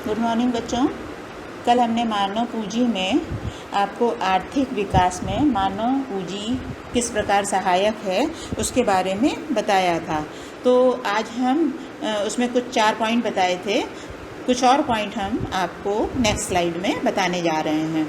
Good morning बच्चों। कल हमने मानव पूंजी में आपको आर्थिक विकास में मानव पूंजी किस प्रकार सहायक है उसके बारे में बताया था। तो आज हम उसमें कुछ 4 पॉइंट बताए थे। कुछ और पॉइंट हम आपको नेक्स्ट स्लाइड में बताने जा रहे हैं।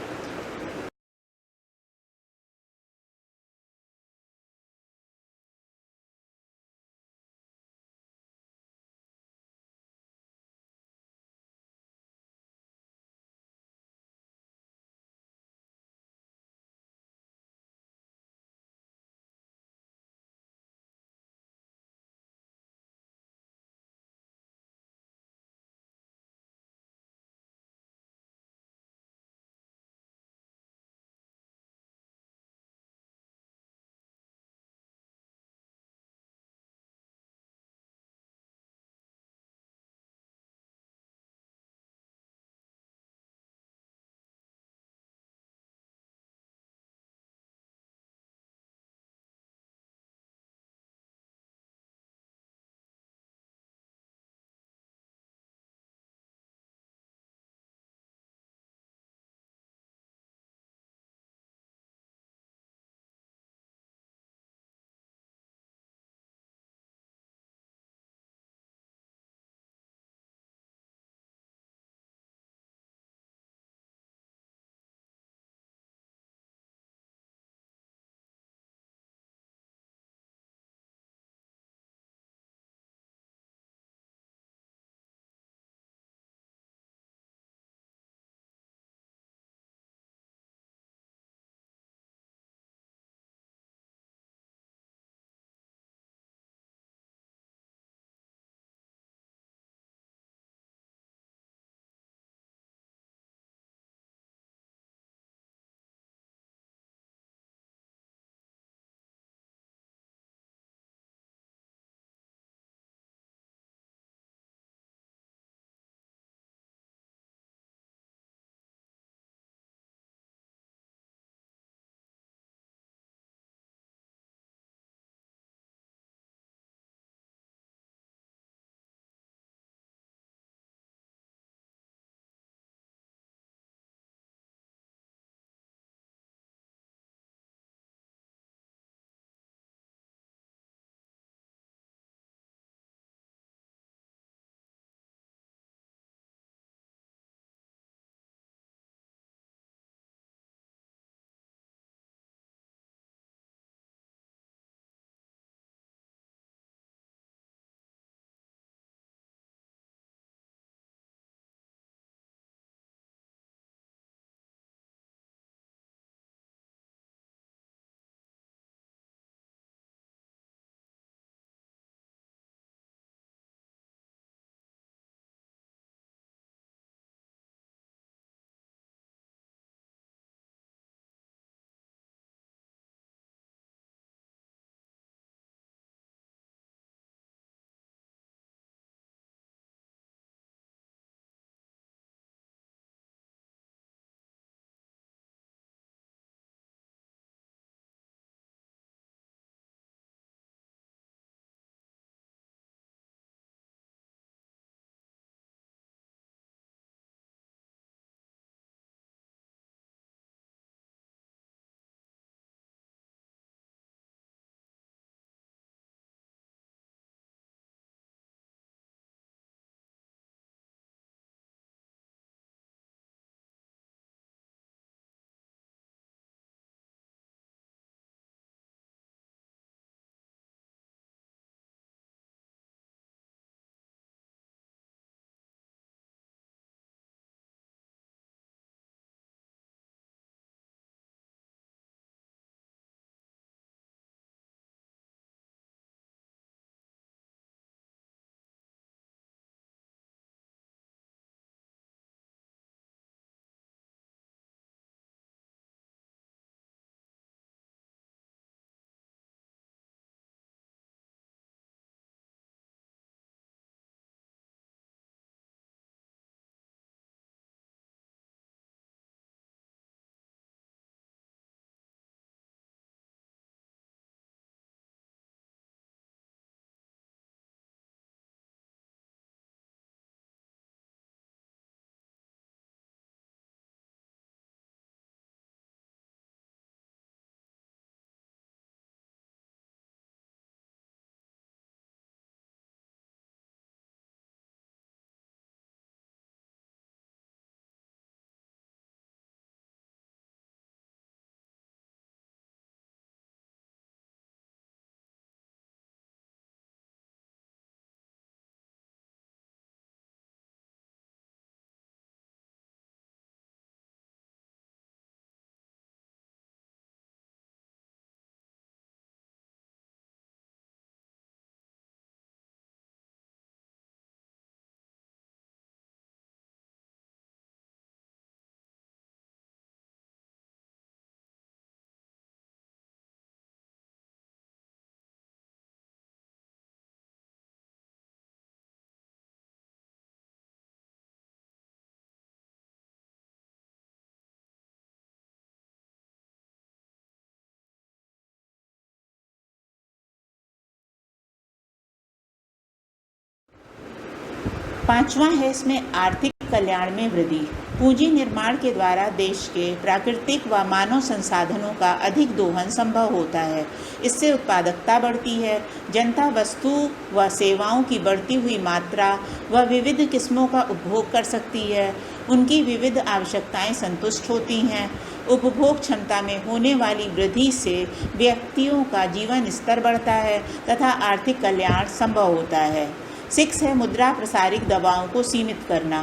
पांचवा है इसमें आर्थिक कल्याण में वृद्धि। पूंजी निर्माण के द्वारा देश के प्राकृतिक व मानव संसाधनों का अधिक दोहन संभव होता है। इससे उत्पादकता बढ़ती है, जनता वस्तु व सेवाओं की बढ़ती हुई मात्रा व विविध किस्मों का उपभोग कर सकती है, उनकी विविध आवश्यकताएं संतुष्ट होती हैं। उपभोग क्षमता में होने वाली वृद्धि से व्यक्तियों का जीवन स्तर बढ़ता है तथा आर्थिक कल्याण संभव होता है। 6 है मुद्रा प्रसारित दबावों को सीमित करना।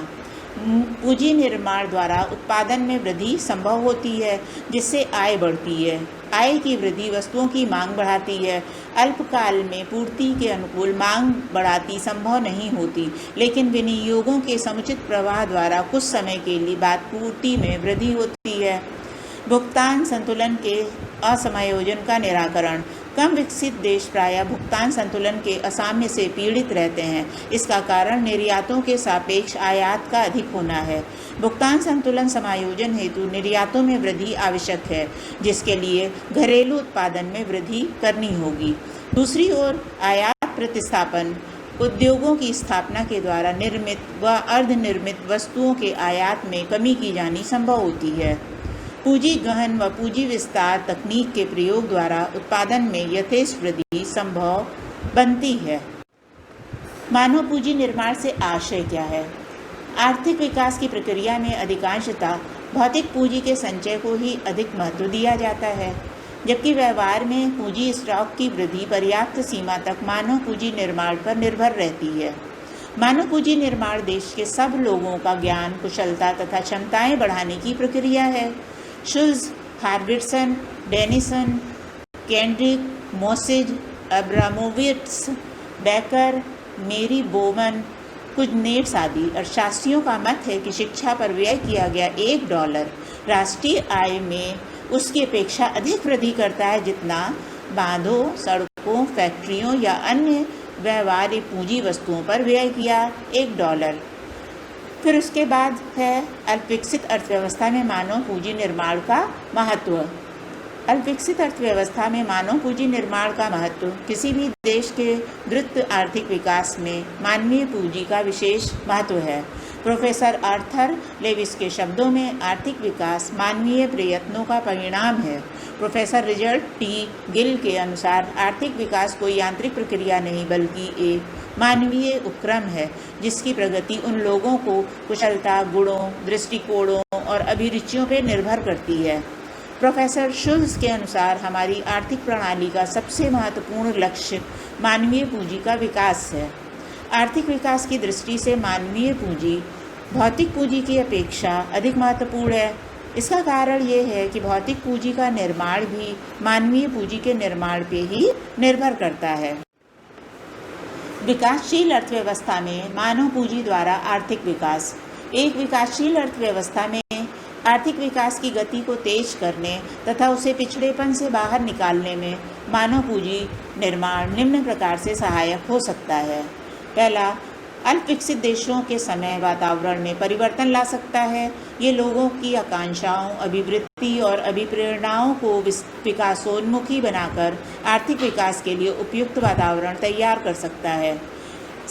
पूंजी निर्माण द्वारा उत्पादन में वृद्धि संभव होती है, जिससे आय बढ़ती है। आय की वृद्धि वस्तुओं की मांग बढ़ाती है। अल्पकाल में पूर्ति के अनुकूल मांग बढ़ाती संभव नहीं होती, लेकिन विनियोगों के समुचित प्रवाह द्वारा कुछ समय के लिए बाद पूर्ति में वृद्धि होती है। भुगतान संतुलन के असमायोजन का निराकरण। कम विकसित देश प्रायः भुगतान संतुलन के असाम्य से पीड़ित रहते हैं। इसका कारण निर्यातों के सापेक्ष आयात का अधिक होना है। भुगतान संतुलन समायोजन हेतु निर्यातों में वृद्धि आवश्यक है, जिसके लिए घरेलू उत्पादन में वृद्धि करनी होगी। दूसरी ओर आयात प्रतिस्थापन उद्योगों की स्थापना के द्वारा निर्मित व अर्धनिर्मित वस्तुओं के आयात में कमी की जानी संभव होती है। पूंजी गहन व पूंजी विस्तार तकनीक के प्रयोग द्वारा उत्पादन में यथेष्ट वृद्धि संभव बनती है। मानव पूंजी निर्माण से आशय क्या है? आर्थिक विकास की प्रक्रिया में अधिकांशतः भौतिक पूंजी के संचय को ही अधिक महत्व दिया जाता है, जबकि व्यवहार में पूंजी स्टॉक की वृद्धि पर्याप्त सीमा तक मानव पूंजी निर्माण पर निर्भर रहती है। मानव पूंजी निर्माण देश के सब लोगों का ज्ञान, कुशलता तथा क्षमताएं बढ़ाने की प्रक्रिया है। शुल्ज, हार्गेसन, डेनिसन, केंड्रिक, मोसिज, अब्रामोविट्स, बेकर, मेरी बोमन, कुजनेट्स आदि अर्थशास्त्रियों का मत है कि शिक्षा पर व्यय किया गया $1 राष्ट्रीय आय में उसकी अपेक्षा अधिक वृद्धि करता है जितना बांधों, सड़कों, फैक्ट्रियों या अन्य व्यवहार्य पूंजी वस्तुओं पर व्यय किया $1। फिर उसके बाद है अल्पविकसित अर्थव्यवस्था में मानव पूंजी निर्माण का महत्व। अल्पविकसित अर्थव्यवस्था में मानव पूंजी निर्माण का महत्व। किसी भी देश के द्रुत आर्थिक विकास में मानवीय पूंजी का विशेष महत्व है। प्रोफेसर आर्थर लेविस के शब्दों में आर्थिक विकास मानवीय प्रयत्नों का परिणाम है। प्रोफेसर रिचर्ड टी गिल के अनुसार आर्थिक विकास कोई यांत्रिक प्रक्रिया नहीं बल्कि एक मानवीय उपक्रम है, जिसकी प्रगति उन लोगों को कुशलता, गुणों, दृष्टिकोणों और अभिरुचियों पर निर्भर करती है। प्रोफेसर शुल्ज के अनुसार हमारी आर्थिक प्रणाली का सबसे महत्वपूर्ण लक्ष्य मानवीय पूंजी का विकास है। आर्थिक विकास की दृष्टि से मानवीय पूंजी भौतिक पूंजी की अपेक्षा अधिक महत्वपूर्ण है। इसका कारण ये है कि भौतिक पूंजी का निर्माण भी मानवीय पूंजी के निर्माण पे ही निर्भर करता है। विकासशील अर्थव्यवस्था में मानव पूंजी द्वारा आर्थिक विकास। एक विकासशील अर्थव्यवस्था में आर्थिक विकास की गति को तेज करने तथा उसे पिछड़ेपन से बाहर निकालने में मानव पूंजी निर्माण निम्न प्रकार से सहायक हो सकता है। पहला, अल्प विकसित देशों के समय वातावरण में परिवर्तन ला सकता है। ये लोगों की आकांक्षाओं, अभिवृत्ति और अभिप्रेरणाओं को विकासोन्मुखी बनाकर आर्थिक विकास के लिए उपयुक्त वातावरण तैयार कर सकता है।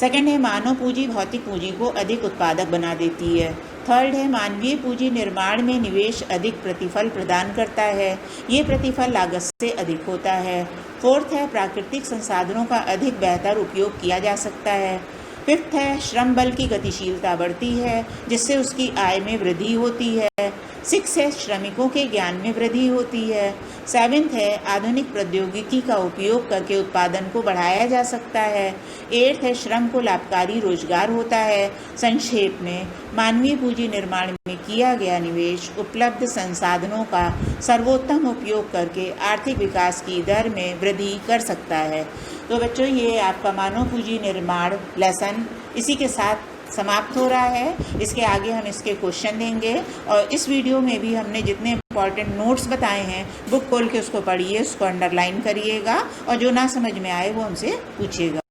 सेकंड है, मानव पूंजी भौतिक पूंजी को अधिक उत्पादक बना देती है। थर्ड है, मानवीय पूंजी निर्माण में निवेश अधिक प्रतिफल प्रदान करता है। ये प्रतिफल लागत से अधिक होता है। फोर्थ है, प्राकृतिक संसाधनों का अधिक बेहतर उपयोग किया जा सकता है। फिफ्थ है, श्रम बल की गतिशीलता बढ़ती है, जिससे उसकी आय में वृद्धि होती है। सिक्स है, श्रमिकों के ज्ञान में वृद्धि होती है। सेवेंथ है, आधुनिक प्रौद्योगिकी का उपयोग करके उत्पादन को बढ़ाया जा सकता है। एट्थ है, श्रम को लाभकारी रोजगार होता है। संक्षेप में, मानवीय पूंजी निर्माण में किया गया निवेश उपलब्ध संसाधनों का सर्वोत्तम उपयोग करके आर्थिक विकास की दर में वृद्धि कर सकता है। तो बच्चों, ये आपका मानव पूंजी निर्माण लेसन इसी के साथ समाप्त हो रहा है। इसके आगे हम इसके क्वेश्चन देंगे और इस वीडियो में भी हमने जितने इंपॉर्टेंट नोट्स बताए हैं, बुक खोल के उसको पढ़िए, उसको अंडरलाइन करिएगा और जो ना समझ में आए वो हमसे पूछिएगा।